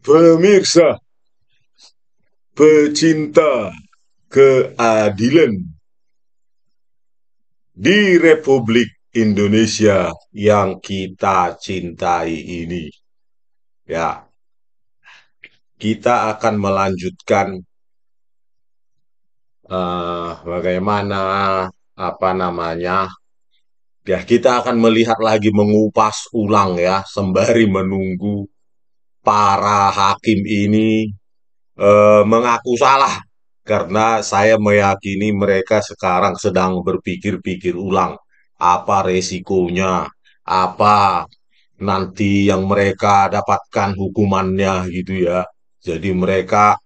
Pemirsa, pecinta keadilan di Republik Indonesia yang kita cintai ini. Ya, kita akan melanjutkan bagaimana apa namanya. Ya, kita akan melihat lagi mengupas ulang ya, sembari menunggu para hakim ini mengaku salah karena saya meyakini mereka sekarang sedang berpikir-pikir ulang apa resikonya, apa nanti yang mereka dapatkan hukumannya gitu ya. Jadi mereka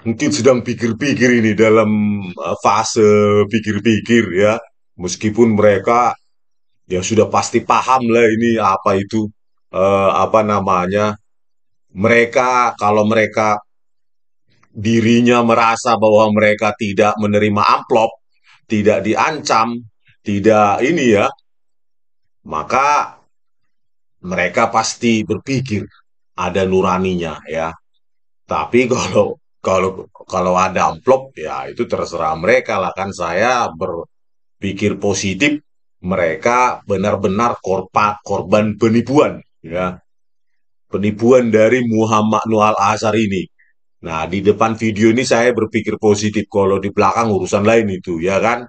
mungkin sedang pikir-pikir ini dalam fase pikir-pikir ya. Meskipun mereka ya sudah pasti paham lah ini apa itu apa namanya. Mereka kalau mereka dirinya merasa bahwa mereka tidak menerima amplop, tidak diancam, tidak ini ya, maka mereka pasti berpikir ada nuraninya ya. Tapi kalau ada amplop ya itu terserah mereka lah kan saya berpikir positif mereka benar-benar korban penipuan ya. Penipuan dari Muhammad Nual Azhar ini. Nah, di depan video ini saya berpikir positif. Kalau di belakang urusan lain itu, ya kan?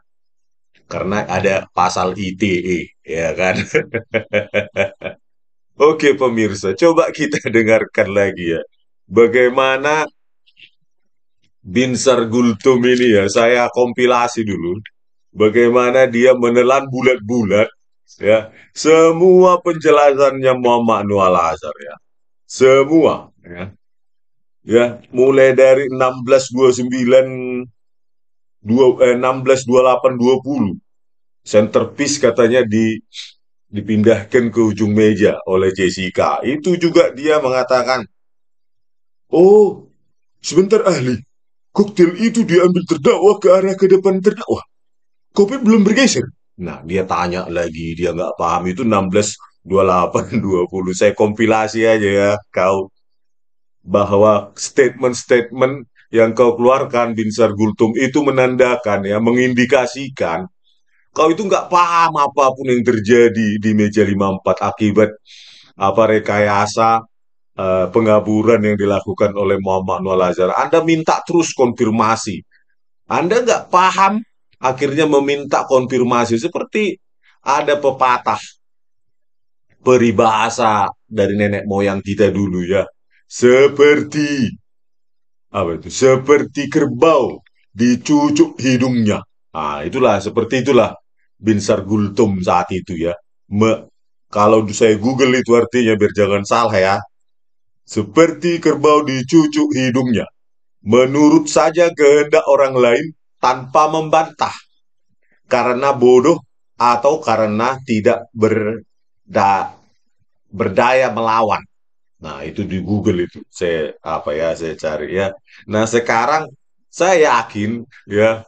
Karena ada pasal ITE, ya kan? Oke, pemirsa, coba kita dengarkan lagi ya. Bagaimana Binsar Gultum ini ya, saya kompilasi dulu. Bagaimana dia menelan bulat-bulat, ya. Semua penjelasannya Muhammad Nual Azhar, ya. Semua, ya. Ya, mulai dari 1629 1628 20 centerpiece katanya dipindahkan ke ujung meja oleh Jessica. Itu juga dia mengatakan, "Oh, sebentar ahli. Koktail itu diambil terdakwa ke arah ke depan terdakwa. Kopi belum bergeser." Nah, dia tanya lagi, dia nggak paham itu 1628 20. Saya kompilasi aja ya, kau bahwa statement-statement yang kau keluarkan Binsar Gultum itu menandakan ya, mengindikasikan kau itu nggak paham apapun yang terjadi di meja 54 akibat apa rekayasa pengaburan yang dilakukan oleh Muhammad Nual Azhar. Anda minta terus konfirmasi. Anda nggak paham, akhirnya meminta konfirmasi. Seperti ada pepatah peribahasa dari nenek moyang kita dulu ya. Seperti apa itu? Seperti kerbau dicucuk hidungnya. Ah, itulah seperti itulah Binsar Gultum saat itu ya. Kalau saya Google itu artinya biar jangan salah ya. Seperti kerbau dicucuk hidungnya. Menurut saja kehendak orang lain tanpa membantah. Karena bodoh atau karena tidak berdaya melawan. Nah, itu di Google itu. Saya cari ya. Nah, sekarang saya yakin ya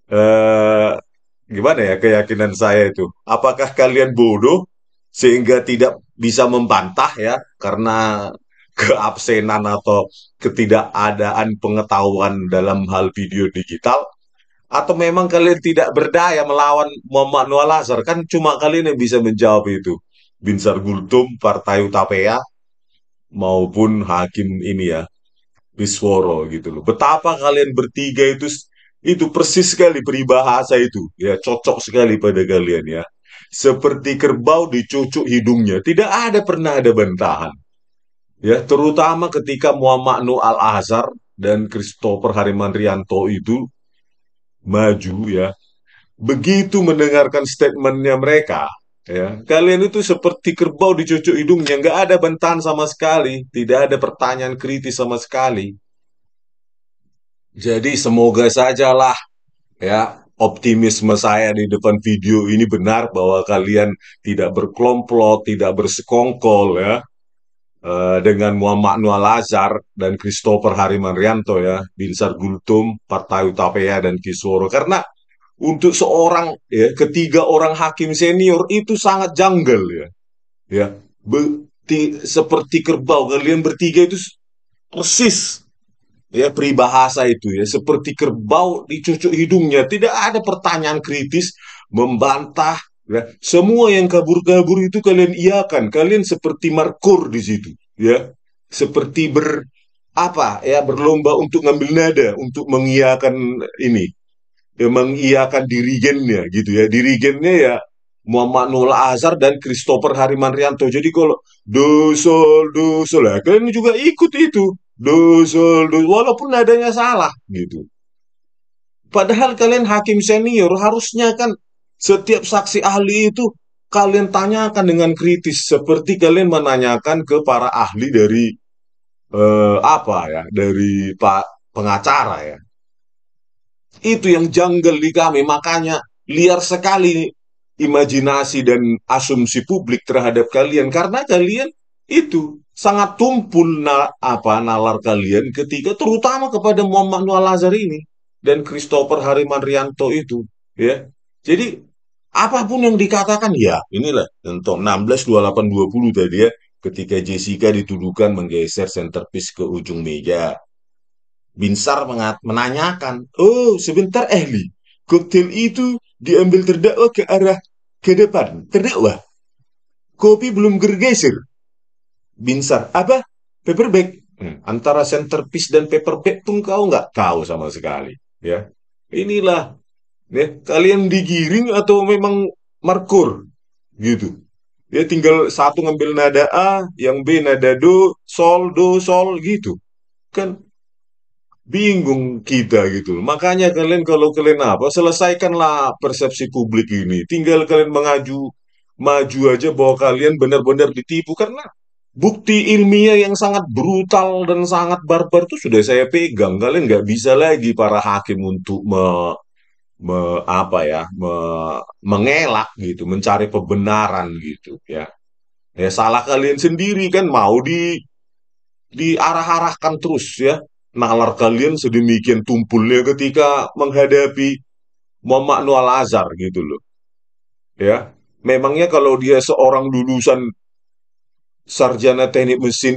eh gimana ya keyakinan saya itu? Apakah kalian bodoh sehingga tidak bisa membantah ya karena keabsenan atau ketidakadaan pengetahuan dalam hal video digital? Atau memang kalian tidak berdaya melawan Muhammad Nual Azhar? Kan cuma kalian yang bisa menjawab itu. Binsar Gultum, Partai Utapea, maupun hakim ini ya, Bisworo gitu loh. Betapa kalian bertiga itu persis sekali peribahasa itu, ya cocok sekali pada kalian ya. Seperti kerbau dicucuk hidungnya, tidak ada pernah ada bantahan. Ya, terutama ketika Muhammad Nuh Al-Azhar dan Christopher Harimanrianto itu maju ya. Begitu mendengarkan statementnya mereka, ya, kalian itu seperti kerbau dicucuk hidungnya, nggak ada bantahan sama sekali, tidak ada pertanyaan kritis sama sekali. Jadi semoga sajalah ya optimisme saya di depan video ini benar bahwa kalian tidak berkelompok, tidak bersekongkol ya dengan Muhammad Nual Azhar dan Christopher Harimanrianto ya, Binsar Gultum, Partai Utapea dan Kisworo karena untuk seorang ya ketiga orang hakim senior itu sangat janggal ya. Ya, seperti kerbau kalian bertiga itu Persis ya peribahasa itu ya, seperti kerbau dicucuk hidungnya, tidak ada pertanyaan kritis membantah ya. Semua yang kabur-kabur itu kalian iakan, kalian seperti markur di situ ya, seperti apa ya, berlomba untuk ngambil nada untuk mengiyakan ini ya, mengiyakan dirigennya gitu ya, dirigennya ya Muhammad Nur Azhar dan Christopher Harimanrianto. Jadi kalau do sol ya, kalian juga ikut itu do walaupun nadanya salah gitu. Padahal kalian hakim senior, harusnya kan setiap saksi ahli itu kalian tanyakan dengan kritis seperti kalian menanyakan ke para ahli dari apa ya, dari Pak pengacara ya. Itu yang janggal di kami, makanya liar sekali imajinasi dan asumsi publik terhadap kalian karena kalian itu sangat tumpul nalar kalian ketika terutama kepada Muhammad Noor Lazar ini dan Christopher Harimanrianto itu ya. Jadi apapun yang dikatakan ya inilah contoh 16 28 20 tadi ya, ketika Jessica dituduhkan menggeser centerpiece ke ujung meja. Binsar menanyakan, oh sebentar Ehli, koktail itu diambil terdakwa ke arah ke depan. Terdakwa, kopi belum bergeser. Binsar, apa? Paperback. Antara centerpiece dan paperback pun kau nggak tahu sama sekali. Ya, inilah ya, kalian digiring atau memang markur gitu. Ya tinggal satu ngambil nada A, yang B nada do, sol gitu. Kan bingung kita gitu. Makanya kalian kalau kalian apa, selesaikanlah persepsi publik ini. Tinggal kalian maju aja bahwa kalian benar-benar ditipu karena bukti ilmiah yang sangat brutal dan sangat barbar itu sudah saya pegang. Kalian nggak bisa lagi para hakim untuk apa ya, mengelak gitu, mencari kebenaran gitu ya. Ya salah kalian sendiri kan mau diarah-arahkan terus ya. Nalar kalian sedemikian tumpulnya ketika menghadapi Muhammad Noor Azhar gitu loh. Ya, memangnya kalau dia seorang lulusan sarjana teknik mesin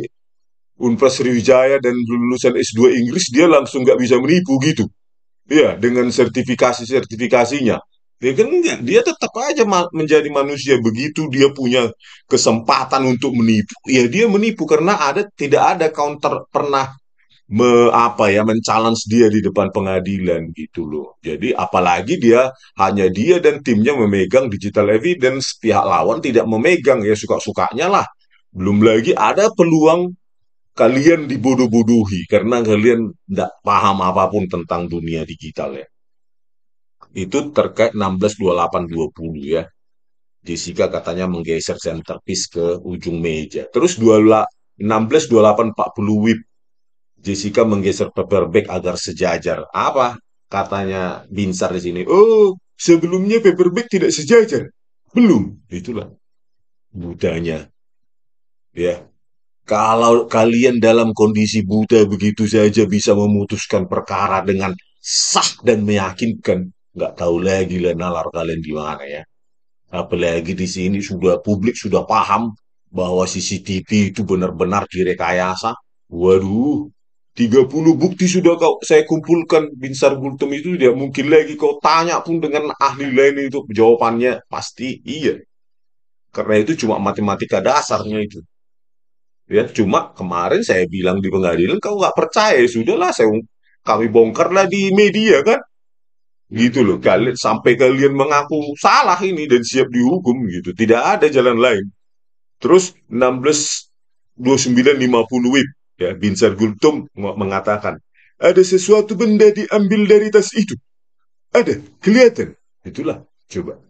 Universitas Sriwijaya dan lulusan S2 Inggris, dia langsung nggak bisa menipu gitu. Ya, dengan sertifikasinya. Ya kan enggak, dia tetap aja menjadi manusia begitu dia punya kesempatan untuk menipu. Ya dia menipu karena tidak ada counter pernah apa ya, men-challenge dia di depan pengadilan gitu loh. Jadi apalagi hanya dia dan timnya memegang digital evidence, pihak lawan tidak memegang ya suka-sukanya lah. Belum lagi ada peluang kalian dibodoh-bodohi karena kalian tidak paham apapun tentang dunia digital ya. Itu terkait 16 28 20 ya. Jessica katanya menggeser centerpiece ke ujung meja. Terus 16 28 40 WIB, Jessica menggeser paperback agar sejajar. Apa katanya Binsar di sini? Oh, sebelumnya paperback tidak sejajar. Belum. Itulah budanya. Ya, kalau kalian dalam kondisi buta begitu saja bisa memutuskan perkara dengan sah dan meyakinkan, nggak tahu lagi lah nalar kalian di mana ya. Apalagi di sini sudah publik sudah paham bahwa CCTV itu benar-benar direkayasa. Waduh, 30 bukti sudah saya kumpulkan Binsar Gultom itu tidak mungkin lagi kau tanya pun dengan ahli lain itu jawabannya pasti iya. Karena itu cuma matematika dasarnya itu. Ya, cuma kemarin saya bilang di pengadilan kau nggak percaya, sudahlah kami bongkarlah di media kan. Gitu loh, kalian sampai kalian mengaku salah ini dan siap dihukum gitu. Tidak ada jalan lain. Terus 16 29 50 WIB ya, Binsar Gultom mengatakan ada sesuatu benda diambil dari tas itu. Ada, kelihatan. Itulah, coba.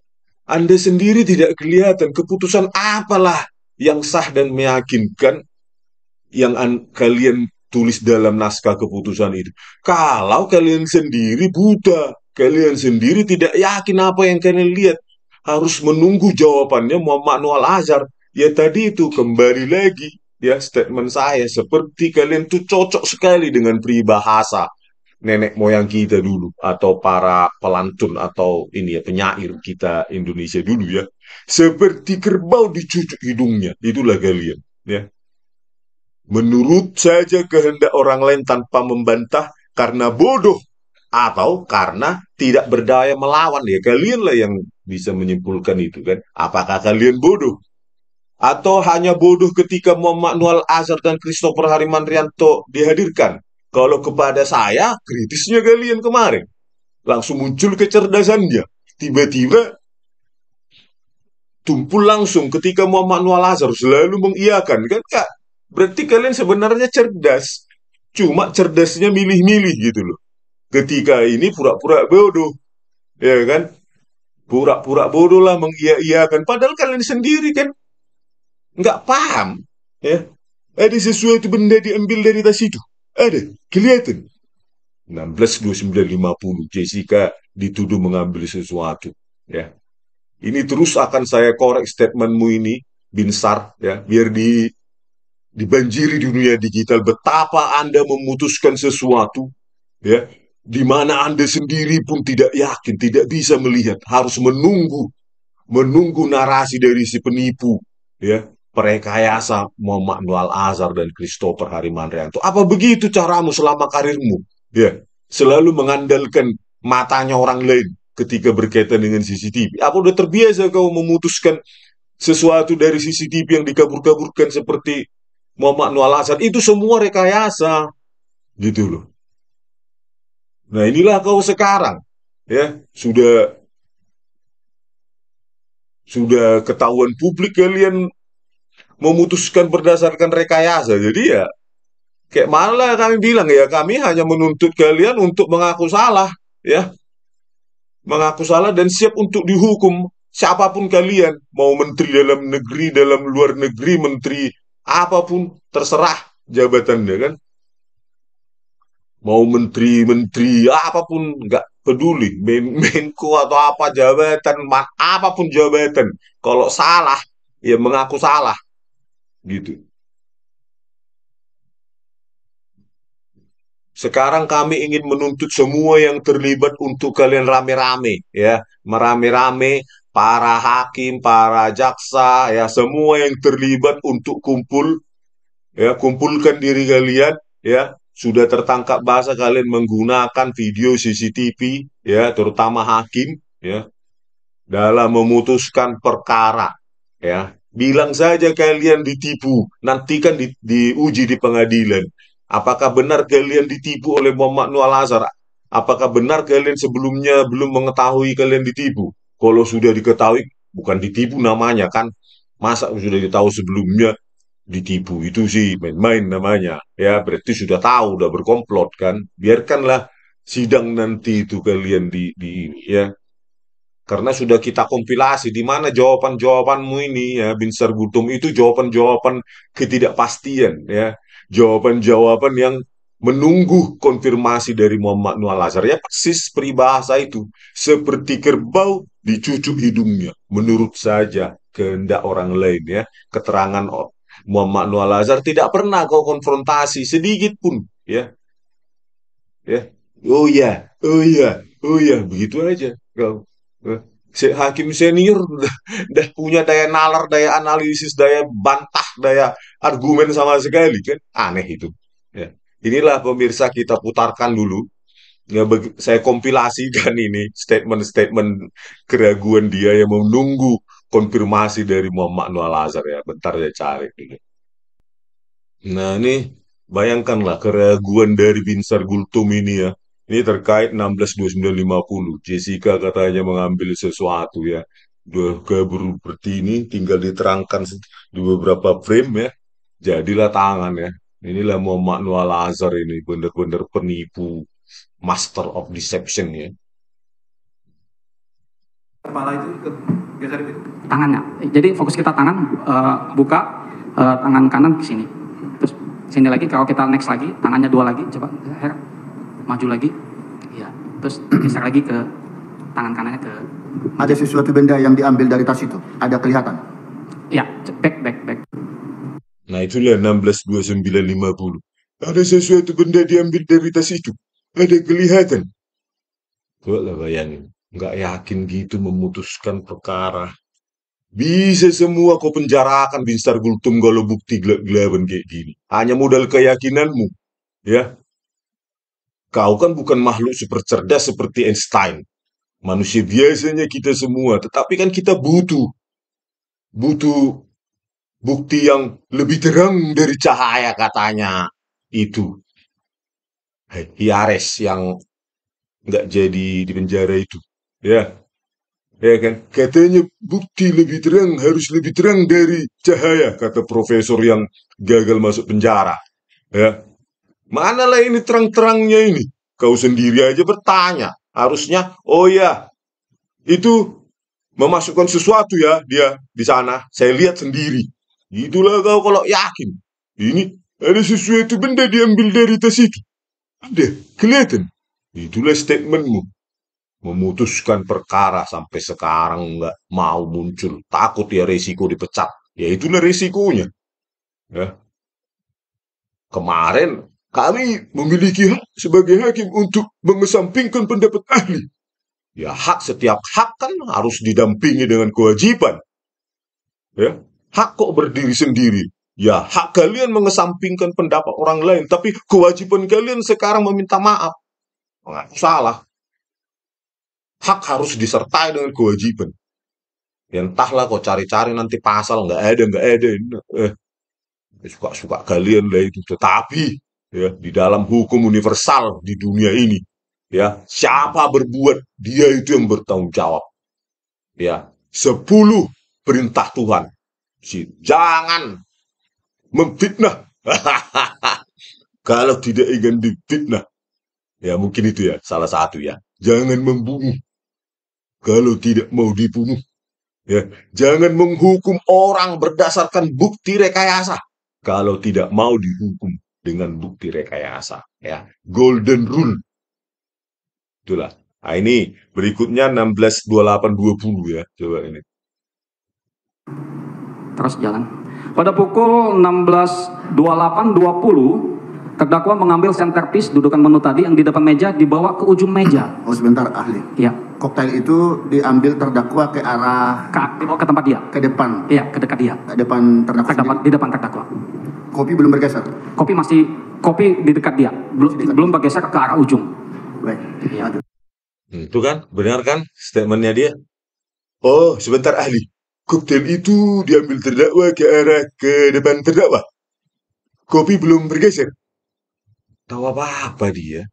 Anda sendiri tidak kelihatan keputusan apalah yang sah dan meyakinkan yang kalian tulis dalam naskah keputusan itu. Kalau kalian sendiri buta, kalian sendiri tidak yakin apa yang kalian lihat, harus menunggu jawabannya Muhammad Noor Azhar. Ya tadi itu kembali lagi ya statement saya seperti kalian tuh cocok sekali dengan peribahasa nenek moyang kita dulu atau para pelantun atau ini ya penyair kita Indonesia dulu ya. Seperti kerbau dicucuk hidungnya, itulah kalian ya. menurut saja kehendak orang lain tanpa membantah karena bodoh atau karena tidak berdaya melawan. Ya kalianlah yang bisa menyimpulkan itu kan. Apakah kalian bodoh? Atau hanya bodoh ketika Muhammad Nual Azhar dan Christopher Harimandrianto dihadirkan? Kalau kepada saya, kritisnya kalian kemarin. Langsung muncul kecerdasannya. Tiba-tiba tumpul langsung ketika Muhammad Nual Azhar selalu mengiyakan. Kan Kak? Berarti kalian sebenarnya cerdas. Cuma cerdasnya milih-milih gitu loh. Ketika ini pura-pura bodoh. Ya kan? Pura-pura bodoh lah mengiya-iyakan. Padahal kalian sendiri kan nggak paham. Ya, ada sesuatu benda diambil dari tas itu. Ada, kelihatan. 16-29-50 Jessica dituduh mengambil sesuatu. Ya, ini terus akan saya korek statementmu ini, Binsar, ya, biar dibanjiri di dunia digital betapa Anda memutuskan sesuatu, ya, di mana Anda sendiri pun tidak yakin, tidak bisa melihat, harus menunggu narasi dari si penipu, ya, perekayasa Muhammad Nual Azhar dan Christopher Harimandrianto. Apa begitu caramu selama karirmu? Ya, selalu mengandalkan matanya orang lain ketika berkaitan dengan CCTV. Apa udah terbiasa kau memutuskan sesuatu dari CCTV yang dikabur-kaburkan seperti Muhammad Nual Azhar? Itu semua rekayasa, gitu loh. Nah inilah kau sekarang, ya, sudah ketahuan publik kalian memutuskan berdasarkan rekayasa. Jadi ya, kayak malah kami bilang ya, kami hanya menuntut kalian untuk mengaku salah, ya, mengaku salah dan siap untuk dihukum. Siapapun kalian, mau menteri dalam negeri, dalam luar negeri, menteri apapun, terserah jabatannya kan. Mau menteri-menteri apapun, nggak peduli. Menko atau apa jabatan, apapun jabatan. Kalau salah, ya mengaku salah, gitu. Sekarang kami ingin menuntut semua yang terlibat untuk kalian rame-rame, ya, merame-rame para hakim, para jaksa, ya, semua yang terlibat untuk kumpul, ya, kumpulkan diri kalian, ya, sudah tertangkap bahasa kalian menggunakan video CCTV, ya, terutama hakim, ya, dalam memutuskan perkara, ya. Bilang saja kalian ditipu, nanti kan diuji di pengadilan. Apakah benar kalian ditipu oleh Muhammad Nual Azhar? Apakah benar kalian sebelumnya belum mengetahui kalian ditipu? Kalau sudah diketahui, bukan ditipu namanya kan? Masa sudah ditahu sebelumnya ditipu? Itu sih main-main namanya. Ya, berarti sudah tahu, udah berkomplot kan? Biarkanlah sidang nanti itu kalian ya, karena sudah kita kompilasi di mana jawaban-jawabanmu ini ya Binsar Gutum itu jawaban-jawaban ketidakpastian ya. Jawaban-jawaban yang menunggu konfirmasi dari Muhammad Nual Azhar ya persis peribahasa itu seperti kerbau dicucuk hidungnya menurut saja kehendak orang lain ya. Keterangan Muhammad Nual Azhar tidak pernah kau konfrontasi sedikit pun ya. Ya, oh ya, oh ya, oh ya, begitu aja kau. Eh, Hakim senior udah punya daya nalar, daya analisis, daya bantah, daya argumen sama sekali kan? Aneh itu. Ya. Inilah pemirsa kita putarkan dulu. Ya, saya kompilasikan ini statement-statement keraguan dia yang menunggu konfirmasi dari Muhammad Nual Azhar ya. Bentar saya cari dulu. Nah, ini bayangkanlah keraguan dari Binsar Gultum ini ya. Ini terkait 16-29-50. Jessica katanya mengambil sesuatu ya. Udah kabur seperti ini, tinggal diterangkan di beberapa frame ya. Jadilah tangan ya. Inilah Muhammad Nual Azhar ini, benar-benar penipu, master of deception ya. Kepala itu ikut geser gitu. Tangannya. Jadi fokus kita tangan, buka tangan kanan ke sini. Terus sini lagi, kalau kita next lagi, tangannya dua lagi, coba maju lagi. Iya. Terus geser lagi ke tangan kanannya ke. Ada sesuatu benda yang diambil dari tas itu? Ada kelihatan? Iya, back. Nah itulah 16-29-50. Ada sesuatu benda diambil dari tas itu. Ada kelihatan. Coba lah bayangin. Nggak yakin gitu memutuskan perkara. Bisa semua kau penjarakan Binsar Gultum kalau bukti gelap-gelapan kayak gini. Hanya modal keyakinanmu, ya. Kau kan bukan makhluk super cerdas seperti Einstein. Manusia biasanya kita semua, tetapi kan kita butuh bukti yang lebih terang dari cahaya katanya. Itu Hiares yang nggak jadi di penjara itu. Ya, ya kan? Katanya bukti lebih terang, harus lebih terang dari cahaya, kata profesor yang gagal masuk penjara. Ya, manalah ini terang-terangnya ini? Kau sendiri aja bertanya. Harusnya, oh ya, itu memasukkan sesuatu ya dia di sana. Saya lihat sendiri. Itulah kau kalau yakin. Ini ada sesuatu benda diambil dari tas itu. Ada, kelihatan. Itulah statementmu. Memutuskan perkara sampai sekarang nggak mau muncul. Takut ya resiko dipecat. Ya itulah resikonya. Ya. Kemarin kami memiliki hak sebagai hakim untuk mengesampingkan pendapat ahli. Ya hak, setiap hak kan harus didampingi dengan kewajiban. Ya, hak kok berdiri sendiri. Ya, hak kalian mengesampingkan pendapat orang lain, tapi kewajiban kalian sekarang meminta maaf. Nggak salah. Hak harus disertai dengan kewajiban. Ya, entahlah kau cari-cari nanti pasal, nggak ada. Eh, suka-suka kalian lah itu. Tetapi ya, di dalam hukum universal di dunia ini, ya siapa berbuat dia itu yang bertanggung jawab. Ya, 10 perintah Tuhan. Jangan memfitnah. Kalau tidak ingin difitnah, ya mungkin itu ya salah satu ya. Jangan membunuh kalau tidak mau dibunuh. Ya, jangan menghukum orang berdasarkan bukti rekayasa kalau tidak mau dihukum dengan bukti rekayasa. Ya, golden rule. Itulah. Nah, ini berikutnya 162820 ya. Coba ini. Terus jalan. Pada pukul 16.28.20, terdakwa mengambil centerpiece dudukan menu tadi yang di depan meja dibawa ke ujung meja. Oh sebentar ahli. Iya. Koktail itu diambil terdakwa ke arah Dibawa ke tempat dia. ke depan. Iya, ke dekat dia. Ke depan terdakwa. Di depan terdakwa. Kopi belum bergeser. Kopi di dekat dia. Belum bergeser ke arah ujung. Baik. Iya. Itu kan, benar kan statementnya dia? Oh, sebentar ahli. Koktail itu diambil terdakwa ke arah ke depan terdakwa. Kopi belum bergeser. Tahu apa-apa dia?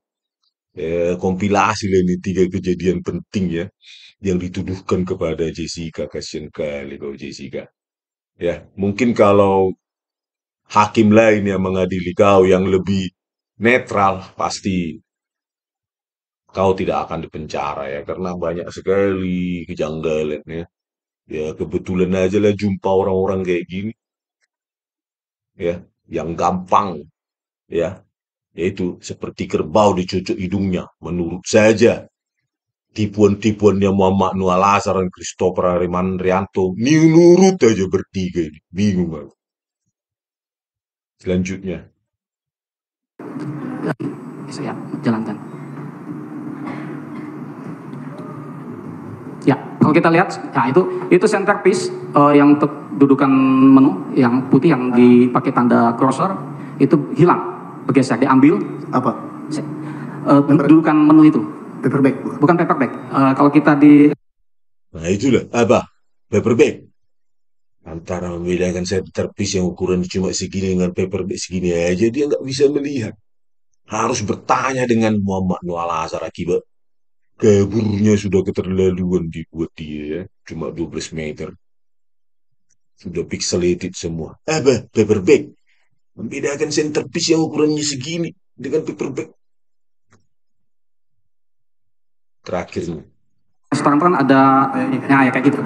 Kompilasi lah ini 3 kejadian penting ya yang dituduhkan kepada Jessica. Kasian kali kau Jessica. Ya, mungkin kalau hakim lain yang mengadili kau yang lebih netral, pasti kau tidak akan dipenjara ya, karena banyak sekali kejanggalan ya. Ya, kebetulan aja lah jumpa orang-orang kayak gini, ya, yang gampang, ya, yaitu seperti kerbau dicucuk hidungnya, menurut saja. Tipuan-tipuannya Muhammad Nuh Al-Azhar dan Christopher Rimanrianto, ini nurut aja bertiga ini, bingung aku. Selanjutnya. Ya, jalankan. Ya, kalau kita lihat, ya itu centerpiece yang dudukan menu yang putih yang dipakai tanda cursor itu hilang, bergeser, diambil. Apa? Dudukan menu itu. Paperback. Bukan paperback. Kalau kita di. Nah itulah, apa? Paperback. Antara membedakan centerpiece yang ukuran cuma segini dengan paperback segini aja, dia nggak bisa melihat. Harus bertanya dengan Muhammad Nuh Al-Azhar akibat kaburnya sudah keterlaluan dibuat dia ya. Cuma 12 meter. Sudah pixelated semua. Apa? Paperback. Membedakan centerpiece yang ukurannya segini dengan paperback. Terakhirnya. Restoran kan ada ya kayak gitu.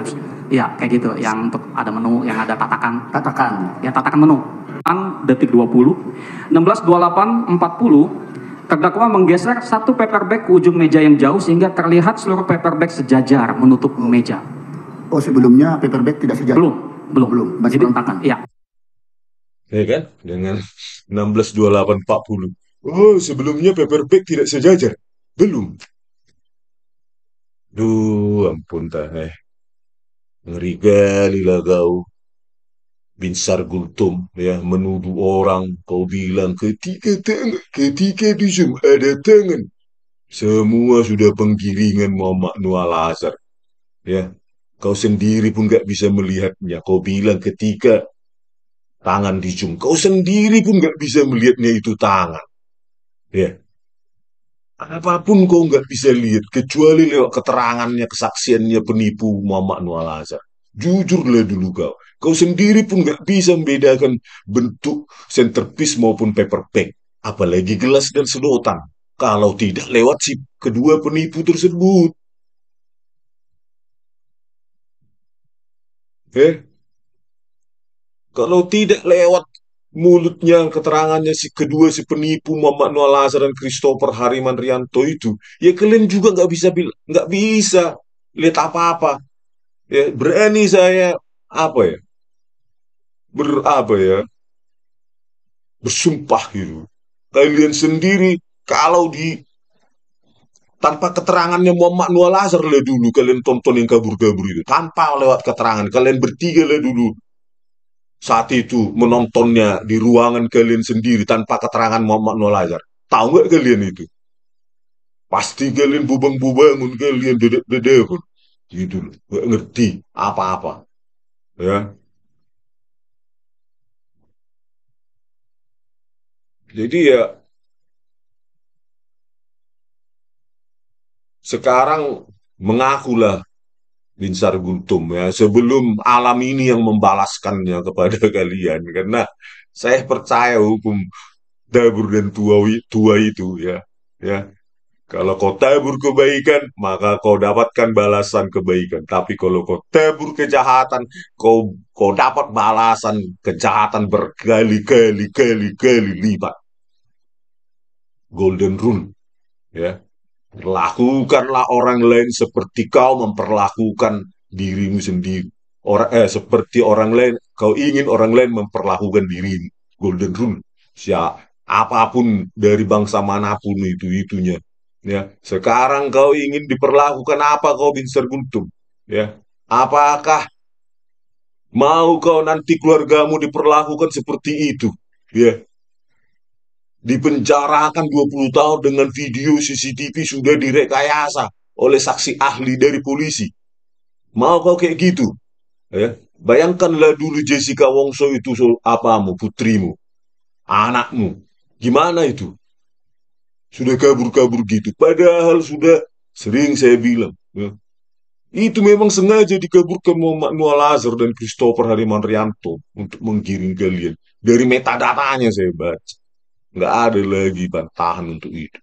Ya, kayak gitu. Yang untuk ada menu, yang ada tatakan. Ya, tatakan menu. Detik 20. 16.28.40, terdakwa menggeser satu paperback ke ujung meja yang jauh sehingga terlihat seluruh paperback sejajar menutup meja. Oh sebelumnya paperback tidak sejajar? Belum. Masih berantakan? Iya. Ya kan? Dengan 16.28.40. Oh, sebelumnya paperback tidak sejajar. Belum. Duh, ampun dah. Ngeri kali lah kau, Binsar Gultom, ya, menuduh orang, kau bilang ketika di Zoom ada tangan. Semua sudah penggiringan Muhammad Noor Al-Azhar, ya. Kau sendiri pun gak bisa melihatnya. Kau bilang ketika tangan di Zoom, kau sendiri pun gak bisa melihatnya itu tangan, ya. Apapun kau nggak bisa lihat kecuali lewat keterangannya, kesaksiannya penipu Muhammad Noor Al-Azhar. Jujurlah dulu kau. Kau sendiri pun nggak bisa membedakan bentuk centerpiece maupun paper bag. Apalagi gelas dan sedotan. Kalau tidak lewat si kedua penipu tersebut. Eh, kalau tidak lewat mulutnya, keterangannya si kedua si penipu Muhammad Noor Al-Azhar dan Christopher Harimanrianto itu, ya kalian juga nggak bisa lihat apa-apa. Ya, berani saya apa ya? Berapa ya? Bersumpah gitu. Kalian sendiri kalau di tanpa keterangannya Muhammad Noor Al-Azhar lah dulu kalian tonton yang kabur-kabur itu. Tanpa lewat keterangan kalian bertiga lah dulu saat itu menontonnya di ruangan kalian sendiri tanpa keterangan Muhammad Noor Al-Azhar. Tahu nggak kalian itu? Pasti kalian bubang-bubangun, kalian dedek-dedek gitu loh. Nggak ngerti apa-apa, ya. Jadi ya sekarang mengakulah Binsar Gultom, ya, sebelum alam ini yang membalaskannya kepada kalian, karena saya percaya hukum tabur dan tua itu, ya, ya. Kalau kau tabur kebaikan maka kau dapatkan balasan kebaikan, tapi kalau kau tabur kejahatan kau kau dapat balasan kejahatan berkali-kali lipat. Golden rule, ya. Perlakukanlah orang lain seperti kau memperlakukan dirimu sendiri. Seperti orang lain, kau ingin orang lain memperlakukan dirimu. Golden rule. Apapun dari bangsa manapun itu itunya. Ya, sekarang kau ingin diperlakukan apa kau bin Serguntum? Ya, apakah mau kau nanti keluargamu diperlakukan seperti itu? Ya, dipenjarakan 20 tahun dengan video CCTV sudah direkayasa oleh saksi ahli dari polisi. Mau kau kayak gitu? Ya. Bayangkanlah dulu Jessica Wongso itu apamu, putrimu, anakmu. Gimana itu? Sudah kabur-kabur gitu. Padahal sudah sering saya bilang. Ya. Itu memang sengaja dikaburkan Muhammad Noor Al-Azhar dan Christopher Harimanrianto untuk menggiring kalian. Dari metadatanya saya baca. Nggak ada lagi bantahan untuk itu.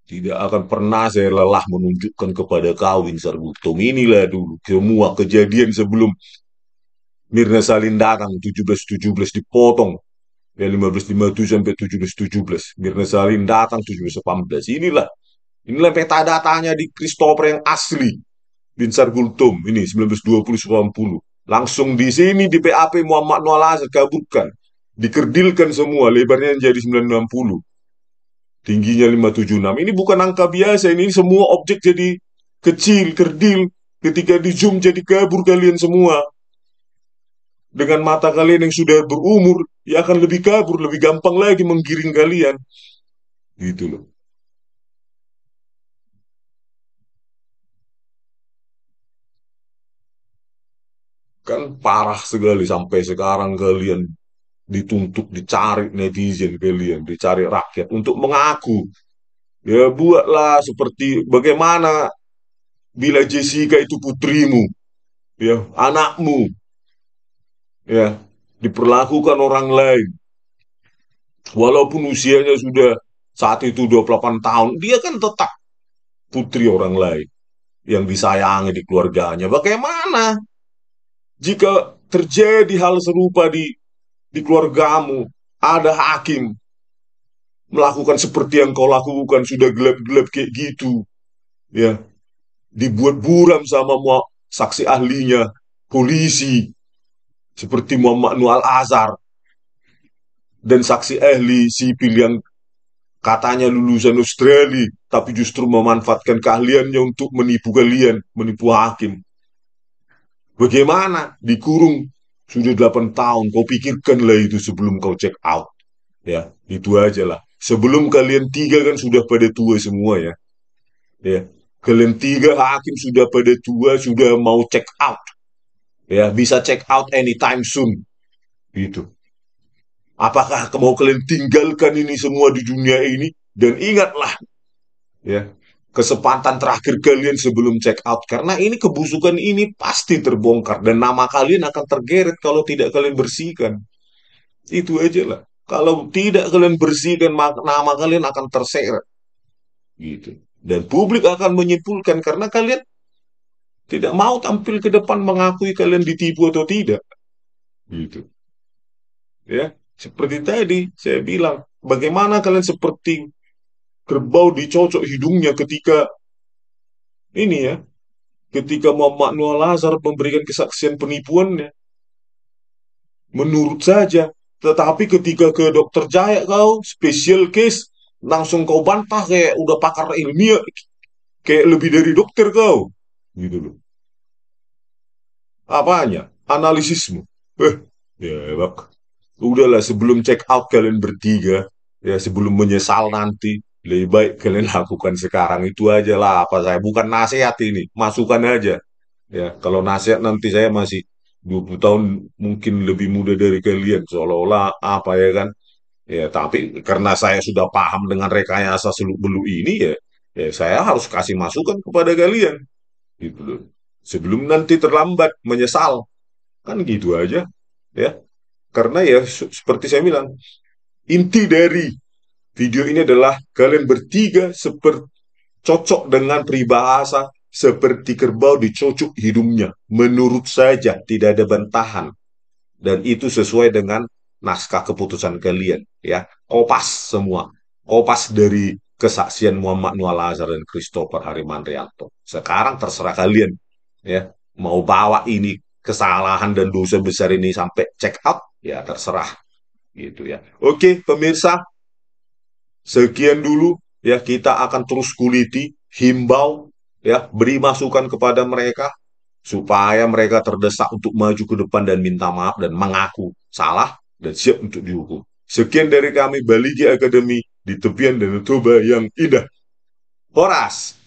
Tidak akan pernah saya lelah menunjukkan kepada kau, Winsar Gultom. Inilah dulu semua kejadian sebelum Mirna Salin datang 17-17 dipotong. Ya 1557 sampai 17-17. Mirna Salin datang 17-18. Inilah metadatanya di Christopher yang asli. Winsar Gultom ini 1920-90. Langsung di sini di PAP Muhammad Noor Al-Azhar kabulkan. Dikerdilkan semua, lebarnya jadi 960. Tingginya 576. Ini bukan angka biasa, ini semua objek jadi kecil, kerdil. Ketika di zoom jadi kabur kalian semua. Dengan mata kalian yang sudah berumur, ya akan lebih kabur, lebih gampang lagi menggiring kalian. Gitu loh. Kan parah sekali sampai sekarang kalian dituntut, dicari netizen kalian, dicari rakyat untuk mengaku. Ya buatlah seperti bagaimana bila Jessica itu putrimu, ya anakmu, ya diperlakukan orang lain. Walaupun usianya sudah saat itu 28 tahun, dia kan tetap putri orang lain yang disayangi di keluarganya. Bagaimana jika terjadi hal serupa di keluargamu, ada hakim melakukan seperti yang kau lakukan, sudah gelap-gelap kayak gitu, ya, dibuat buram sama saksi ahlinya, polisi, seperti Muhammad Noor Al-Azhar, dan saksi ahli sipil yang katanya lulusan Australia, tapi justru memanfaatkan keahliannya untuk menipu kalian, menipu hakim. Bagaimana dikurung sudah 8 tahun? Kau pikirkanlah itu sebelum kau check out. Ya, itu aja lah. Sebelum kalian tiga kan sudah pada tua semua ya. Ya, kalian tiga hakim sudah pada tua, sudah mau check out. Ya, bisa check out anytime soon. Gitu. Apakah mau kalian tinggalkan ini semua di dunia ini? Dan ingatlah, ya, kesempatan terakhir kalian sebelum check out. Karena ini kebusukan ini pasti terbongkar. Dan nama kalian akan tergeret kalau tidak kalian bersihkan. Itu aja lah. Kalau tidak kalian bersihkan, nama kalian akan terseret. Gitu. Dan publik akan menyimpulkan karena kalian tidak mau tampil ke depan mengakui kalian ditipu atau tidak. Gitu. Ya, seperti tadi saya bilang, bagaimana kalian seperti kerbau dicocok hidungnya ketika ini ya, ketika Muhammad Noah Lazar memberikan kesaksian penipuannya. Menurut saja, tetapi ketika ke dokter Jaya kau special case langsung kau bantah kayak udah pakar ilmiah, kayak lebih dari dokter kau. Gitu loh. Apanya? Analisismu. Ya, bak. Udahlah sebelum check out kalian bertiga, ya sebelum menyesal nanti, lebih baik kalian lakukan sekarang itu aja lah. Apa saya bukan nasihat ini, masukan aja. Ya, kalau nasihat nanti saya masih 20 tahun mungkin lebih muda dari kalian, seolah-olah apa ya kan? Ya, tapi karena saya sudah paham dengan rekayasa seluk-beluk ini ya, ya saya harus kasih masukan kepada kalian, gitu loh. Sebelum nanti terlambat menyesal, kan gitu aja, ya. Karena ya seperti saya bilang, inti dari video ini adalah kalian bertiga seperti cocok dengan peribahasa seperti kerbau dicocok hidungnya. Menurut saja tidak ada bantahan dan itu sesuai dengan naskah keputusan kalian ya. Kopas semua. Kopas dari kesaksian Muhammad Noah Lazar dan Christopher Harimandrianto. Sekarang terserah kalian ya. Mau bawa ini kesalahan dan dosa besar ini sampai check out ya terserah gitu ya. Oke, pemirsa, sekian dulu ya kita akan terus kuliti, himbau ya, beri masukan kepada mereka supaya mereka terdesak untuk maju ke depan dan minta maaf dan mengaku salah dan siap untuk dihukum. Sekian dari kami Baligi Academy di tepian Danau Toba yang indah. Horas.